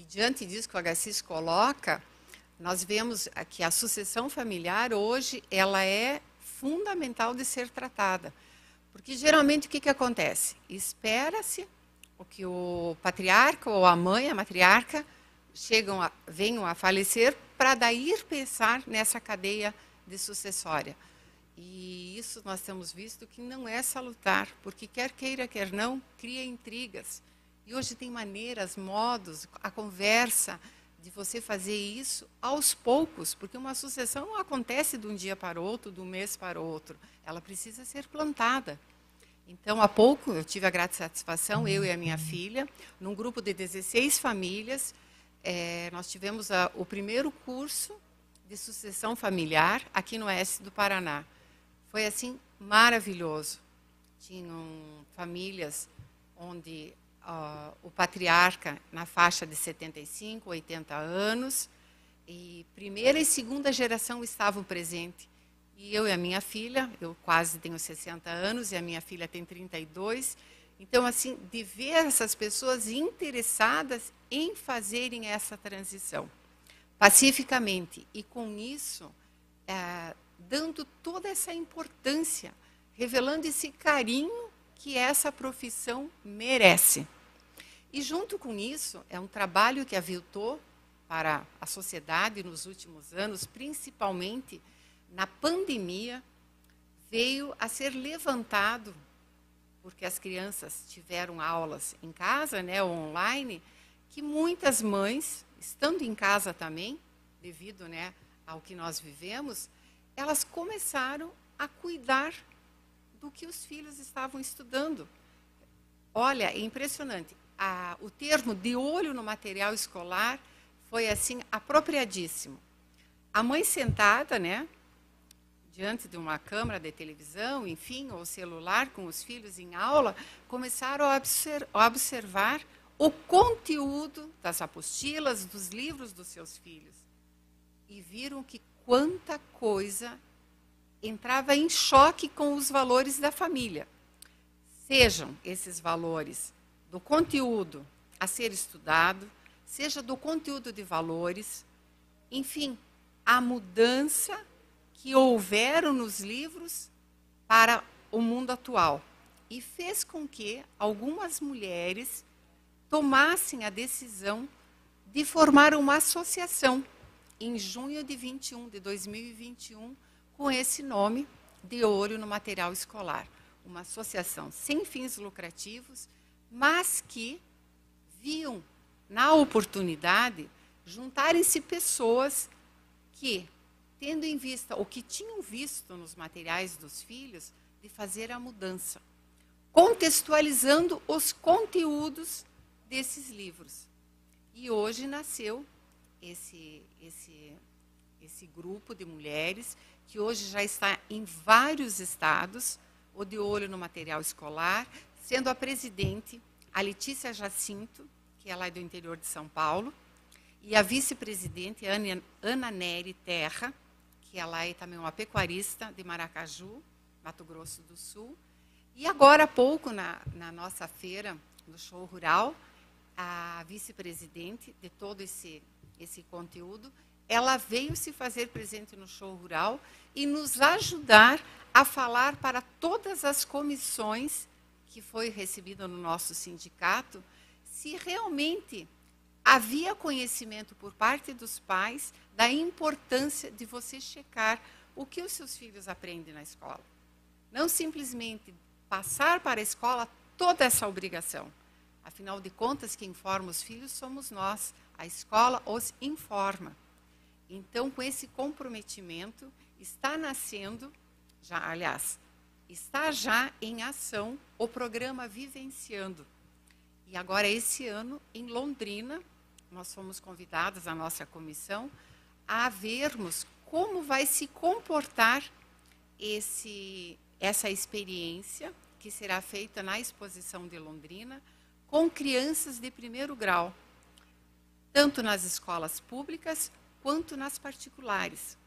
E diante disso que o HCIS coloca, nós vemos que a sucessão familiar hoje ela é fundamental de ser tratada. Porque geralmente o que acontece? Espera-se o que o patriarca ou a mãe, a matriarca, venham a falecer para daí pensar nessa cadeia de sucessória. E isso nós temos visto que não é salutar, porque quer queira, quer não, cria intrigas. E hoje tem maneiras, modos, a conversa de você fazer isso aos poucos, porque uma sucessão não acontece de um dia para o outro, de um mês para o outro. Ela precisa ser plantada. Então, há pouco, eu tive a grata satisfação, eu e a minha filha, num grupo de 16 famílias, nós tivemos o primeiro curso de sucessão familiar aqui no oeste do Paraná. Foi, assim, maravilhoso. Tinham famílias onde o patriarca, na faixa de 75, 80 anos, e primeira e segunda geração estavam presentes. E eu e a minha filha, eu quase tenho 60 anos e a minha filha tem 32. Então, assim, de ver essas pessoas interessadas em fazerem essa transição, pacificamente. E com isso, dando toda essa importância, revelando esse carinho que essa profissão merece. E junto com isso, é um trabalho que aviltou para a sociedade nos últimos anos, principalmente na pandemia, veio a ser levantado, porque as crianças tiveram aulas em casa, né, online, que muitas mães, estando em casa também, devido, né, ao que nós vivemos, elas começaram a cuidar do que os filhos estavam estudando. Olha, é impressionante. O termo de olho no material escolar foi, assim, apropriadíssimo. A mãe sentada, né, diante de uma câmera de televisão, enfim, ou celular, com os filhos em aula, começaram a observar o conteúdo das apostilas, dos livros dos seus filhos. E viram que quanta coisa entrava em choque com os valores da família. Sejam esses valores do conteúdo a ser estudado, seja do conteúdo de valores, enfim, a mudança que houveram nos livros para o mundo atual. E fez com que algumas mulheres tomassem a decisão de formar uma associação em junho de 2021, com esse nome, De Olho no Material Escolar. Uma associação sem fins lucrativos, mas que viam na oportunidade juntarem-se pessoas que, tendo em vista o que tinham visto nos materiais dos filhos, de fazer a mudança, contextualizando os conteúdos desses livros. E hoje nasceu esse grupo de mulheres, que hoje já está em vários estados, o De Olho no Material Escolar, sendo a presidente a Letícia Jacinto, que ela é do interior de São Paulo, e a vice-presidente Ana Nery Terra, que ela é também uma pecuarista de Maracaju, Mato Grosso do Sul. E agora há pouco, na nossa feira, no show rural, a vice-presidente de todo esse conteúdo, ela veio se fazer presente no show rural e nos ajudar a falar para todas as comissões que foi recebida no nosso sindicato, se realmente havia conhecimento por parte dos pais da importância de você checar o que os seus filhos aprendem na escola. Não simplesmente passar para a escola toda essa obrigação. Afinal de contas, quem informa os filhos somos nós. A escola os informa. Então, com esse comprometimento, está nascendo, está já em ação o programa Vivenciando. E agora, esse ano, em Londrina, nós fomos convidados, a nossa comissão, a vermos como vai se comportar essa experiência que será feita na exposição de Londrina com crianças de primeiro grau, tanto nas escolas públicas quanto nas particulares.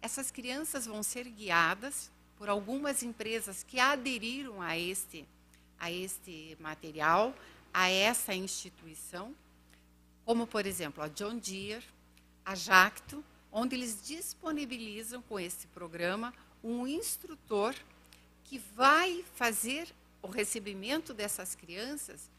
Essas crianças vão ser guiadas por algumas empresas que aderiram a este material, a essa instituição, como, por exemplo, a John Deere, a Jacto, onde eles disponibilizam com esse programa um instrutor que vai fazer o recebimento dessas crianças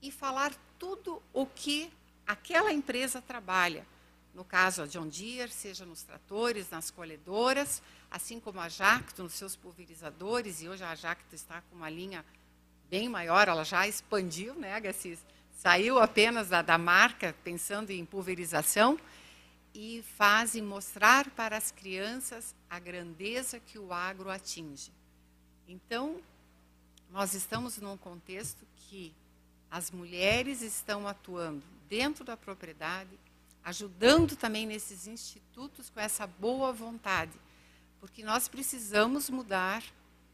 e falar tudo o que aquela empresa trabalha. No caso, a John Deere, seja nos tratores, nas colhedoras, assim como a Jacto, nos seus pulverizadores, e hoje a Jacto está com uma linha bem maior, ela já expandiu, né, Agassiz? Saiu apenas da marca, pensando em pulverização, e fazem mostrar para as crianças a grandeza que o agro atinge. Então, nós estamos num contexto que as mulheres estão atuando dentro da propriedade, ajudando também nesses institutos com essa boa vontade, porque nós precisamos mudar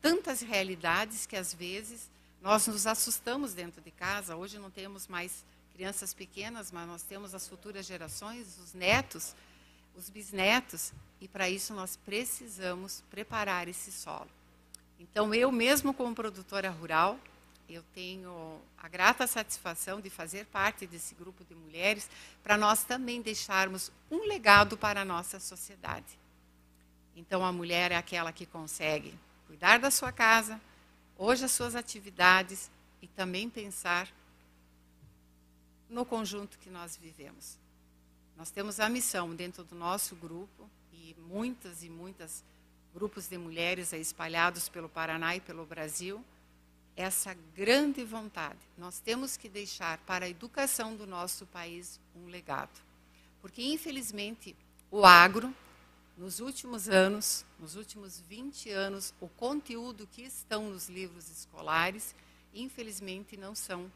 tantas realidades que, às vezes, nós nos assustamos dentro de casa. Hoje não temos mais crianças pequenas, mas nós temos as futuras gerações, os netos, os bisnetos, e para isso nós precisamos preparar esse solo. Então, eu mesmo como produtora rural, eu tenho a grata satisfação de fazer parte desse grupo de mulheres para nós também deixarmos um legado para a nossa sociedade. Então, a mulher é aquela que consegue cuidar da sua casa, hoje as suas atividades e também pensar no conjunto que nós vivemos. Nós temos a missão dentro do nosso grupo, e muitas grupos de mulheres aí espalhados pelo Paraná e pelo Brasil, essa grande vontade. Nós temos que deixar para a educação do nosso país um legado. Porque, infelizmente, o agro, nos últimos anos, nos últimos 20 anos, o conteúdo que estão nos livros escolares, infelizmente, não são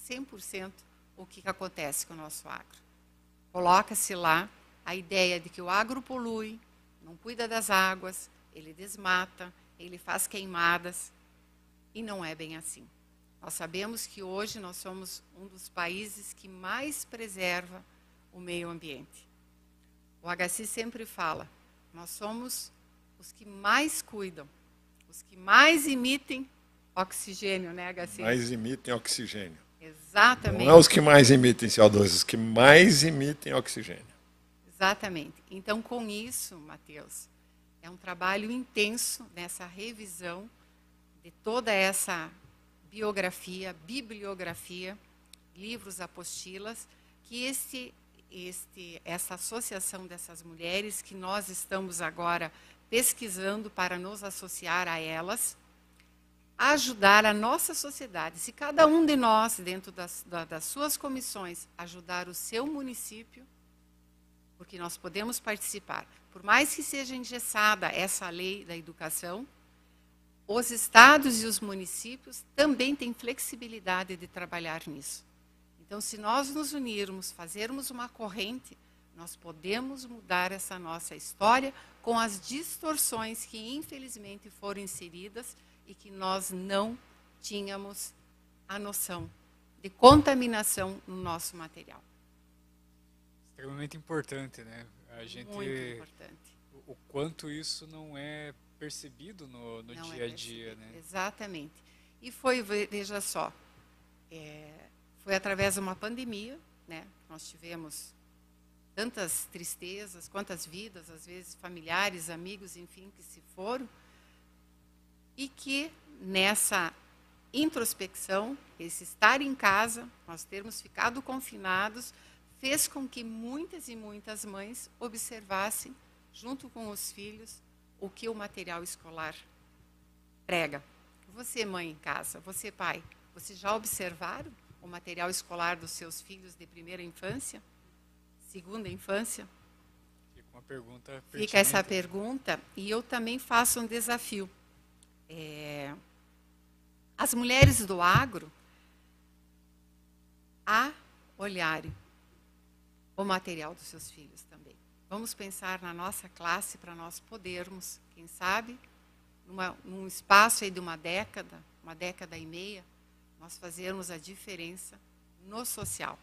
100% o que acontece com o nosso agro. Coloca-se lá a ideia de que o agro polui, não cuida das águas, ele desmata, ele faz queimadas, e não é bem assim. Nós sabemos que hoje nós somos um dos países que mais preserva o meio ambiente. O Agassiz sempre fala, nós somos os que mais cuidam, os que mais emitem oxigênio, né, Agassiz? Mais emitem oxigênio. Exatamente. Não é os que mais emitem CO2, os que mais emitem oxigênio. Exatamente. Então, com isso, Matheus, é um trabalho intenso nessa revisão de toda essa bibliografia, livros, apostilas, que essa associação dessas mulheres, que nós estamos agora pesquisando para nos associar a elas, ajudar a nossa sociedade. Se cada um de nós, dentro das suas comissões, ajudar o seu município, porque nós podemos participar, por mais que seja engessada essa lei da educação, os estados e os municípios também têm flexibilidade de trabalhar nisso. Então, se nós nos unirmos, fazermos uma corrente, nós podemos mudar essa nossa história com as distorções que, infelizmente, foram inseridas e que nós não tínhamos a noção de contaminação no nosso material. Extremamente importante, né? A gente, muito importante. O quanto isso não é percebido no dia a dia, né? Exatamente. E foi, veja só, foi através de uma pandemia, né? Nós tivemos tantas tristezas, quantas vidas, às vezes familiares, amigos, enfim, que se foram, e que nessa introspecção, esse estar em casa, nós termos ficado confinados, fez com que muitas e muitas mães observassem, junto com os filhos, o que o material escolar prega. Você, mãe em casa, você, pai, vocês já observaram o material escolar dos seus filhos de primeira infância, segunda infância? Fica uma pergunta pertinente. Fica essa pergunta, e eu também faço um desafio. As mulheres do agro a olharem o material dos seus filhos também. Vamos pensar na nossa classe para nós podermos, quem sabe, num espaço aí de uma década e meia, nós fazermos a diferença no social.